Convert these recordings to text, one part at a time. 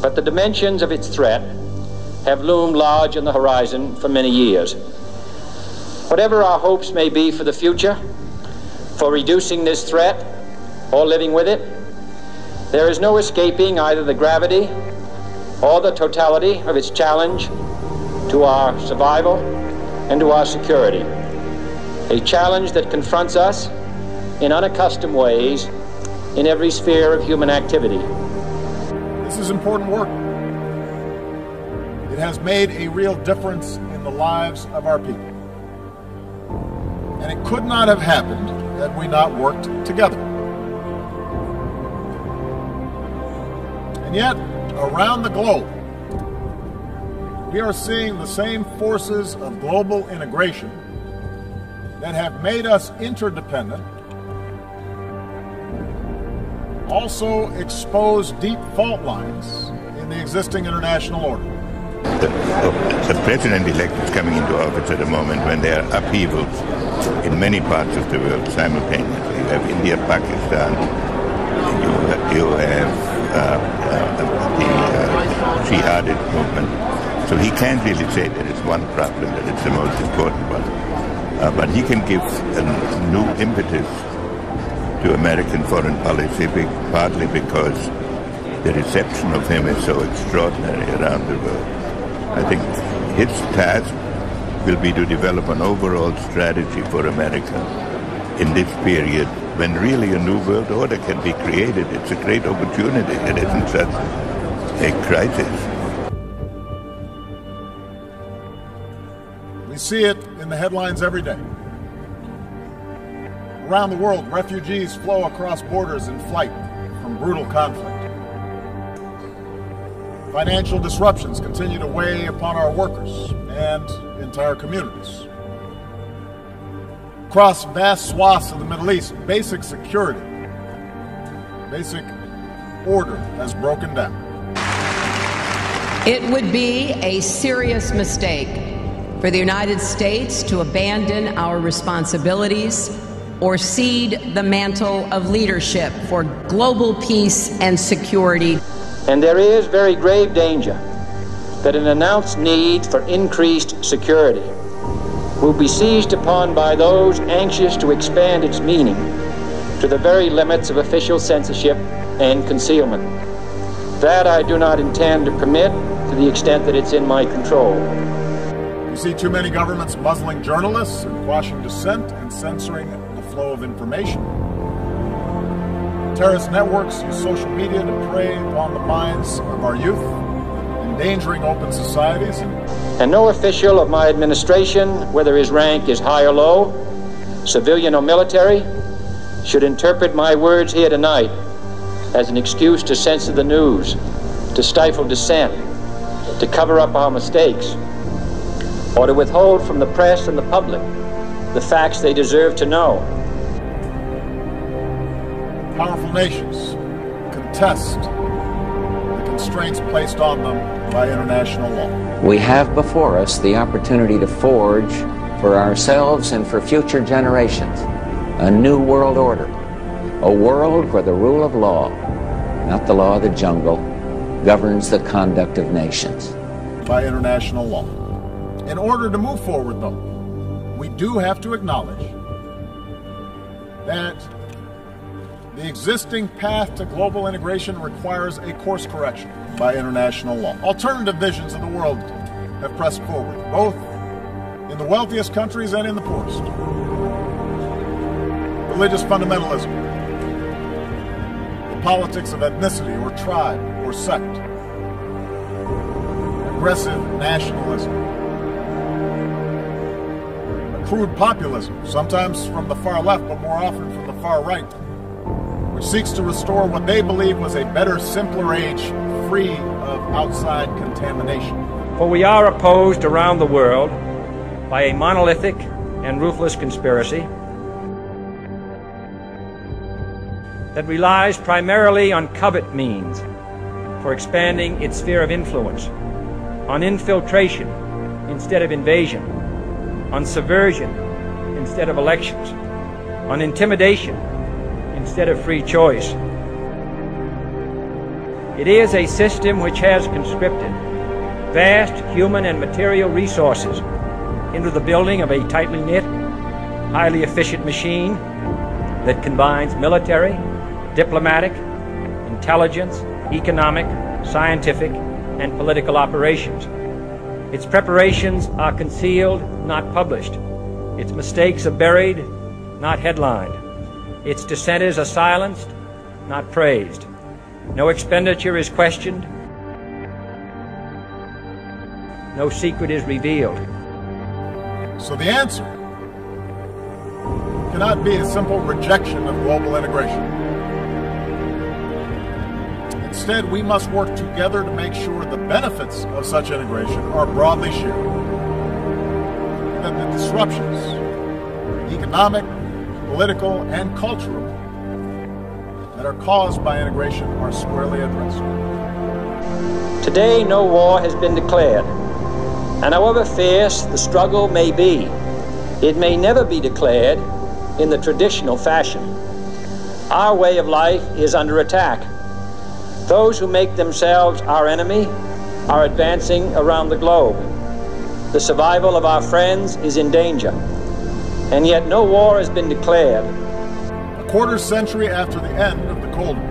But the dimensions of its threat have loomed large on the horizon for many years. Whatever our hopes may be for the future, for reducing this threat or living with it, there is no escaping either the gravity or the totality of its challenge to our survival and to our security. A challenge that confronts us in unaccustomed ways in every sphere of human activity. This is important work. It has made a real difference in the lives of our people. And it could not have happened had we not worked together. And yet, around the globe, we are seeing the same forces of global integration that have made us interdependent also expose deep fault lines in the existing international order. The president-elect is coming into office at a moment when there are upheavals in many parts of the world simultaneously. You have India, Pakistan, you have the jihadist movement. So he can't really say that it's one problem, that it's the most important one. But he can give a new impetus to American foreign policy, partly because the reception of him is so extraordinary around the world. I think his task will be to develop an overall strategy for America in this period when really a new world order can be created. It's a great opportunity. It isn't such a crisis. We see it in the headlines every day. Around the world, refugees flow across borders in flight from brutal conflict. Financial disruptions continue to weigh upon our workers and entire communities. Across vast swaths of the Middle East, basic security, basic order has broken down. It would be a serious mistake for the United States to abandon our responsibilities or cede the mantle of leadership for global peace and security. And there is very grave danger that an announced need for increased security will be seized upon by those anxious to expand its meaning to the very limits of official censorship and concealment. That I do not intend to permit to the extent that it's in my control. We see too many governments muzzling journalists and quashing dissent and censoring the flow of information. Terrorist networks use social media to prey upon the minds of our youth, endangering open societies. And no official of my administration, whether his rank is high or low, civilian or military, should interpret my words here tonight as an excuse to censor the news, to stifle dissent, to cover up our mistakes, or to withhold from the press and the public the facts they deserve to know. Powerful nations contest the constraints placed on them by international law. We have before us the opportunity to forge for ourselves and for future generations a new world order, a world where the rule of law, not the law of the jungle, governs the conduct of nations. By international law. In order to move forward, though, we do have to acknowledge that the existing path to global integration requires a course correction by international law. Alternative visions of the world have pressed forward, both in the wealthiest countries and in the poorest. Religious fundamentalism, the politics of ethnicity or tribe or sect, aggressive nationalism, crude populism, sometimes from the far left but more often from the far right, which seeks to restore what they believe was a better, simpler age, free of outside contamination. For we are opposed around the world by a monolithic and ruthless conspiracy that relies primarily on covert means for expanding its sphere of influence, on infiltration instead of invasion, on subversion instead of elections, on intimidation instead of free choice. It is a system which has conscripted vast human and material resources into the building of a tightly knit, highly efficient machine that combines military, diplomatic, intelligence, economic, scientific, and political operations. Its preparations are concealed, not published. Its mistakes are buried, not headlined. Its dissenters are silenced, not praised. No expenditure is questioned. No secret is revealed. So the answer cannot be a simple rejection of global integration. Instead, we must work together to make sure the benefits of such integration are broadly shared, and that the disruptions, economic, political, and cultural, that are caused by integration are squarely addressed. Today, no war has been declared, and however fierce the struggle may be, it may never be declared in the traditional fashion. Our way of life is under attack. Those who make themselves our enemy are advancing around the globe. The survival of our friends is in danger, and yet no war has been declared. A quarter century after the end of the Cold War,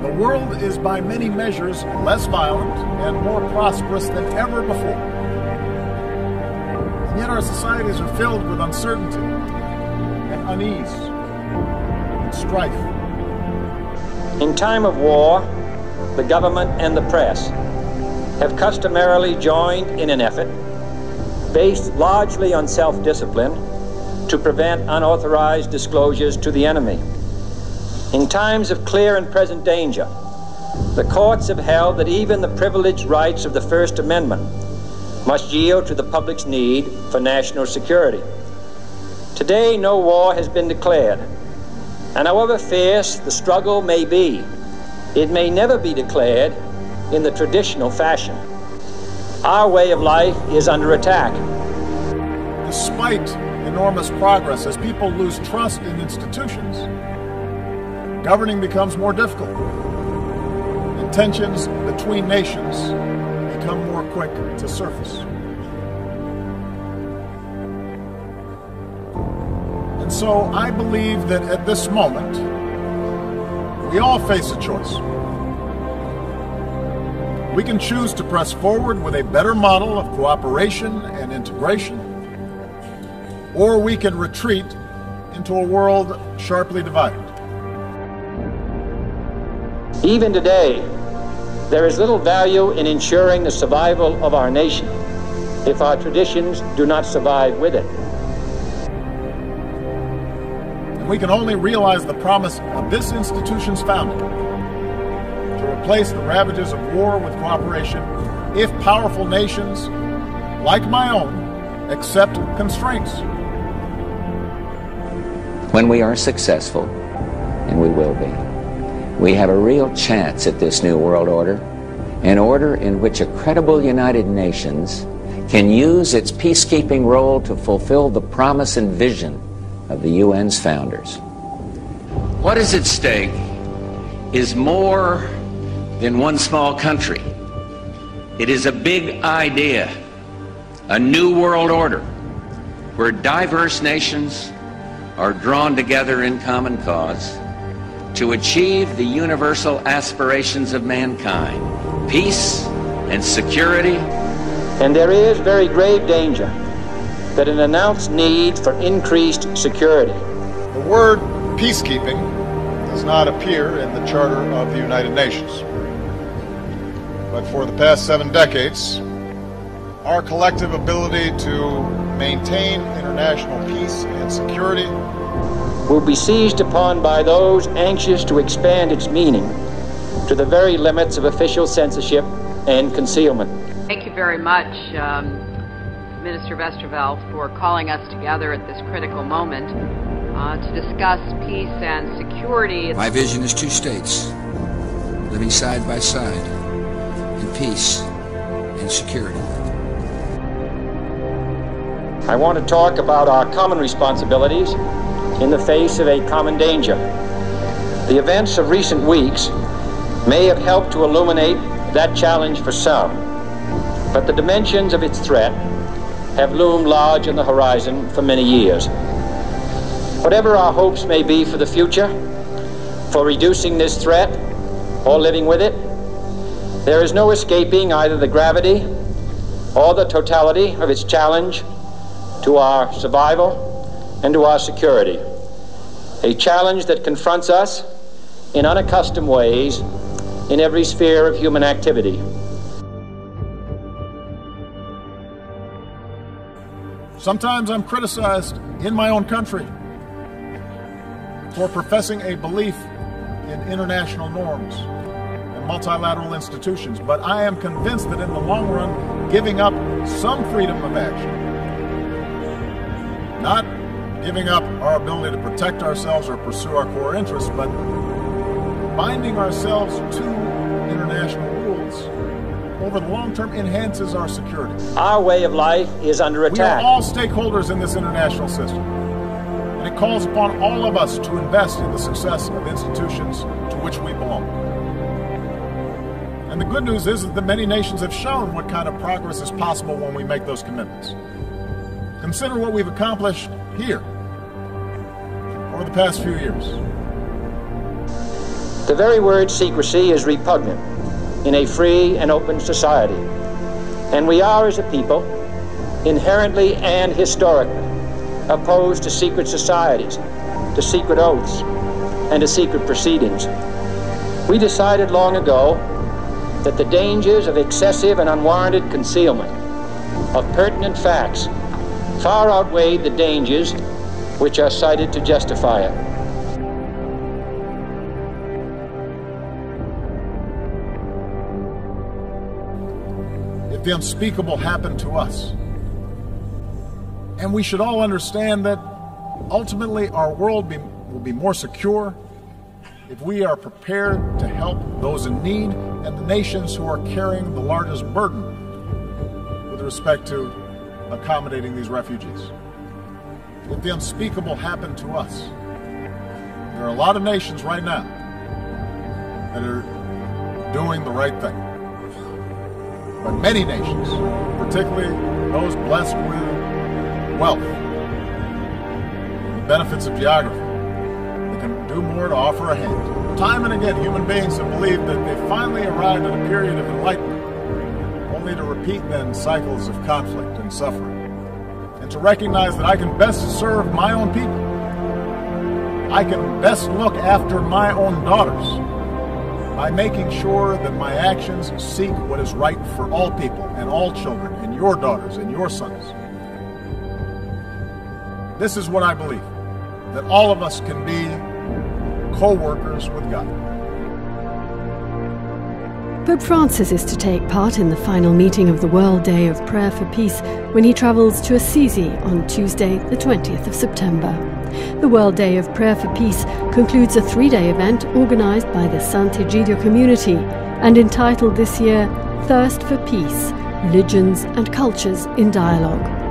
the world is by many measures less violent and more prosperous than ever before. And yet our societies are filled with uncertainty and unease and strife. In time of war, the government and the press have customarily joined in an effort based largely on self-discipline to prevent unauthorized disclosures to the enemy. In times of clear and present danger, the courts have held that even the privileged rights of the First Amendment must yield to the public's need for national security. Today, no war has been declared, and however fierce the struggle may be, it may never be declared in the traditional fashion. Our way of life is under attack. Despite enormous progress, as people lose trust in institutions, governing becomes more difficult, and tensions between nations become more quick to surface. And so I believe that at this moment, we all face a choice. We can choose to press forward with a better model of cooperation and integration, or we can retreat into a world sharply divided. Even today, there is little value in ensuring the survival of our nation if our traditions do not survive with it. And we can only realize the promise of this institution's founding to replace the ravages of war with cooperation if powerful nations, like my own, accept constraints. When we are successful, and we will be, we have a real chance at this new world order, an order in which a credible United Nations can use its peacekeeping role to fulfill the promise and vision of the UN's founders. What is at stake is more than one small country. It is a big idea, a new world order, where diverse nations are drawn together in common cause to achieve the universal aspirations of mankind, peace and security. And there is very grave danger that an announced need for increased security. The word peacekeeping does not appear in the Charter of the United Nations. But for the past 7 decades, our collective ability to maintain international peace and security will be seized upon by those anxious to expand its meaning to the very limits of official censorship and concealment. Thank you very much, Minister Westervelt, for calling us together at this critical moment to discuss peace and security. My vision is 2 states, living side by side in peace and security. I want to talk about our common responsibilities in the face of a common danger. The events of recent weeks may have helped to illuminate that challenge for some, but the dimensions of its threat have loomed large on the horizon for many years. Whatever our hopes may be for the future, for reducing this threat or living with it, there is no escaping either the gravity or the totality of its challenge to our survival and to our security. A challenge that confronts us in unaccustomed ways in every sphere of human activity. Sometimes I'm criticized in my own country for professing a belief in international norms and multilateral institutions, but I am convinced that in the long run, giving up some freedom of action, not giving up our ability to protect ourselves or pursue our core interests, but binding ourselves to international rules over the long term enhances our security. Our way of life is under attack. We are all stakeholders in this international system, and it calls upon all of us to invest in the success of institutions to which we belong. And the good news is that many nations have shown what kind of progress is possible when we make those commitments. Consider what we've accomplished here over the past few years. The very word secrecy is repugnant in a free and open society, and we are, as a people, inherently and historically opposed to secret societies, to secret oaths, and to secret proceedings. We decided long ago that the dangers of excessive and unwarranted concealment of pertinent facts far outweighed the dangers which are cited to justify it. If the unspeakable happened to us, and we should all understand that ultimately our world will be more secure if we are prepared to help those in need and the nations who are carrying the largest burden with respect to accommodating these refugees. If the unspeakable happened to us, there are a lot of nations right now that are doing the right thing. But many nations, particularly those blessed with wealth, the benefits of geography, they can do more to offer a hand. Time and again, human beings have believed that they finally arrived at a period of enlightenment, only to repeat then cycles of conflict and suffering, and to recognize that I can best serve my own people. I can best look after my own daughters by making sure that my actions seek what is right for all people and all children and your daughters and your sons. This is what I believe, that all of us can be co-workers with God. Pope Francis is to take part in the final meeting of the World Day of Prayer for Peace when he travels to Assisi on Tuesday, the 20th of September. The World Day of Prayer for Peace concludes a 3-day event organised by the Sant'Egidio community and entitled this year, Thirst for Peace, Religions and Cultures in Dialogue.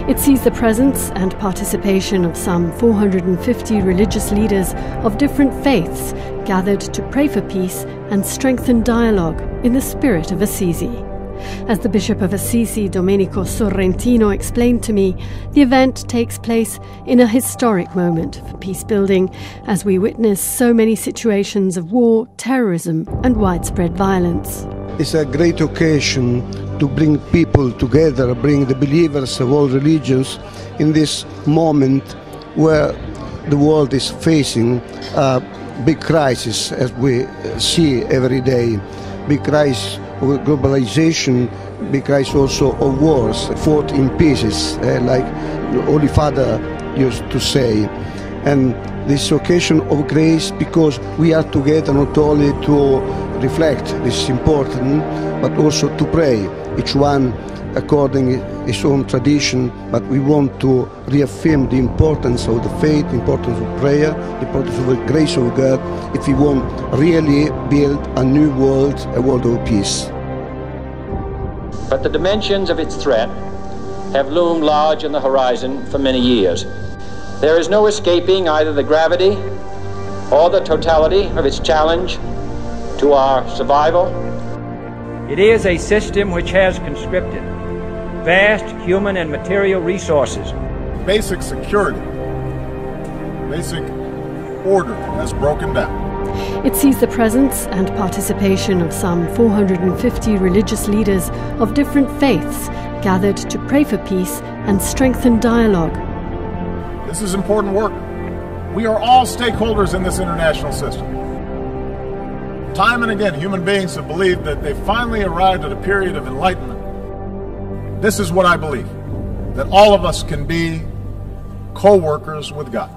It sees the presence and participation of some 450 religious leaders of different faiths gathered to pray for peace and strengthen dialogue in the spirit of Assisi. As the Bishop of Assisi, Domenico Sorrentino, explained to me, the event takes place in a historic moment for peace building as we witness so many situations of war, terrorism and widespread violence. It's a great occasion to bring people together, bring the believers of all religions in this moment where the world is facing a big crisis, as we see every day. Big crisis of globalization, big crisis also of wars, fought in pieces, like the Holy Father used to say. And this occasion of grace, because we are together not only to reflect, this is important, but also to pray, each one according his own tradition, but we want to reaffirm the importance of the faith, the importance of prayer, the importance of the grace of God, if we want really build a new world, a world of peace. But the dimensions of its threat have loomed large on the horizon for many years. There is no escaping either the gravity or the totality of its challenge to our survival. It is a system which has conscripted vast human and material resources. Basic security, basic order has broken down. It sees the presence and participation of some 450 religious leaders of different faiths gathered to pray for peace and strengthen dialogue. This is important work. We are all stakeholders in this international system. Time and again, human beings have believed that they finally arrived at a period of enlightenment. This is what I believe, that all of us can be co-workers with God.